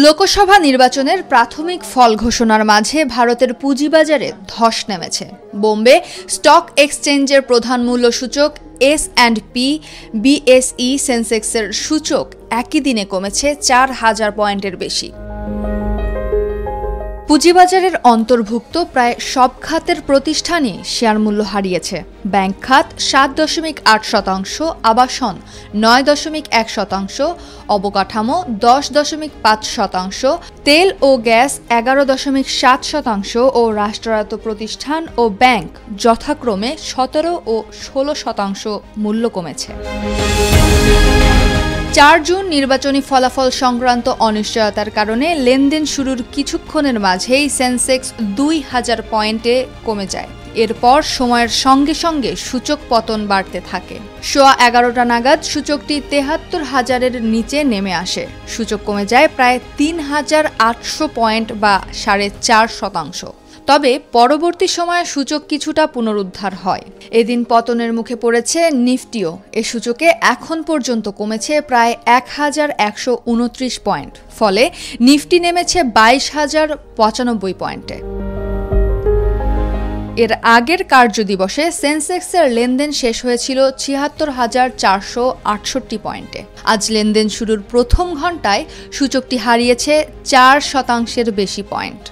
লোকসভা নির্বাচনের প্রাথমিক ফল ঘোষণার মাঝে ভারতের পুঁজিবাজারে ধস নেমেছে। বোম্বে স্টক এক্সচেঞ্জের প্রধান মূল্য সূচক S&P BSE সেন্সেক্সের সূচক একই দিনে কমেছে ৪,০০০ পয়েন্টের বেশি। পুঁজিবাজারের অন্তর্ভুক্ত প্রায় সব খাতের প্রতিষ্ঠানই শেয়ার মূল্য হারিয়েছে। ব্যাংক খাত ৭.৮%, আবাসন ৯.১%, অবকাঠামো ১০.৫%, তেল ও গ্যাস ১১.৭% ও রাষ্ট্রায়ত্ত প্রতিষ্ঠান ও ব্যাংক যথাক্রমে ১৭ ও ১৬% মূল্য কমেছে। ৪ জুন নির্বাচনী ফলাফল সংক্রান্ত অনিশ্চয়তার কারণে লেনদেন শুরুর কিছুক্ষণের মাঝেই সেন্সেক্স ২,০০০ পয়েন্টে কমে যায়। এরপর সময়ের সঙ্গে সঙ্গে সূচক পতন বাড়তে থাকে। সোয়া ১১টা নাগাদ সূচকটি ৭৩,০০০-এর নিচে নেমে আসে। সূচক কমে যায় প্রায় ৩,৮০০ পয়েন্ট বা ৪.৫%। তবে পরবর্তী সময়ে সূচক কিছুটা পুনরুদ্ধার হয়। এদিন পতনের মুখে পড়েছে নিফটিও। এ সূচকে এখন পর্যন্ত কমেছে প্রায় ১,১২৯ পয়েন্ট। ফলে নিফটি নেমেছে ২২,০৯৫ পয়েন্টে। এর আগের কার্যদিবসে সেন্সেক্সের লেনদেন শেষ হয়েছিল ৭৬,৪৬৮ পয়েন্টে। আজ লেনদেন শুরুর প্রথম ঘণ্টায় সূচকটি হারিয়েছে ৪% বেশি পয়েন্ট।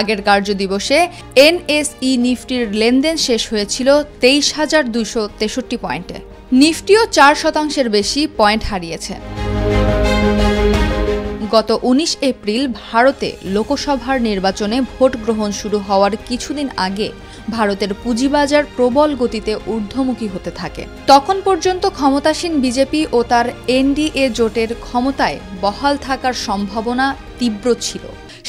আগের কার্যদিবসে এনএসই নিফটির লেনদেন শেষ হয়েছিল ২৩,২৬৩ পয়েন্টে। নিফটিও ৪% বেশি পয়েন্ট হারিয়েছে। গত ১৯ এপ্রিল ভারতে লোকসভার নির্বাচনে ভোট গ্রহণ শুরু হওয়ার কিছুদিন আগে ভারতের পুঁজিবাজার প্রবল গতিতে ঊর্ধ্বমুখী হতে থাকে। তখন পর্যন্ত ক্ষমতাসীন বিজেপি ও তার এনডিএ জোটের ক্ষমতায় বহাল থাকার সম্ভাবনা তীব্র ছিল।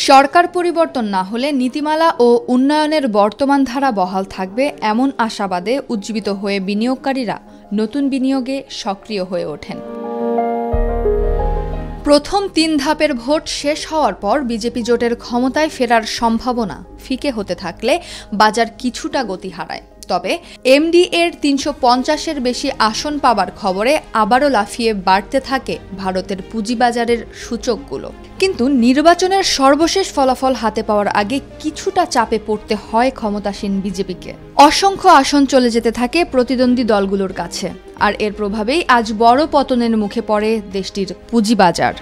সরকার পরিবর্তন না হলে নীতিমালা ও উন্নয়নের বর্তমান ধারা বহাল থাকবে এমন আশাবাদে উজ্জীবিত হয়ে বিনিয়োগকারীরা নতুন বিনিয়োগে সক্রিয় হয়ে ওঠেন। প্রথম ৩ ধাপের ভোট শেষ হওয়ার পর বিজেপি জোটের ক্ষমতায় ফেরার সম্ভাবনা ফিকে হতে থাকলে বাজার কিছুটা গতি হারায়। তবে এমডিএর ৩৫০-এর বেশি আসন পাবার খবরে আবারও লাফিয়ে বাড়তে থাকে ভারতের পুঁজিবাজারের সূচকগুলো। কিন্তু নির্বাচনের সর্বশেষ ফলাফল হাতে পাওয়ার আগে কিছুটা চাপে পড়তে হয় ক্ষমতাসীন বিজেপিকে। অসংখ্য আসন চলে যেতে থাকে প্রতিদ্বন্দ্বী দলগুলোর কাছে। আর এর প্রভাবেই আজ বড় পতনের মুখে পড়ে দেশটির পুঁজিবাজার।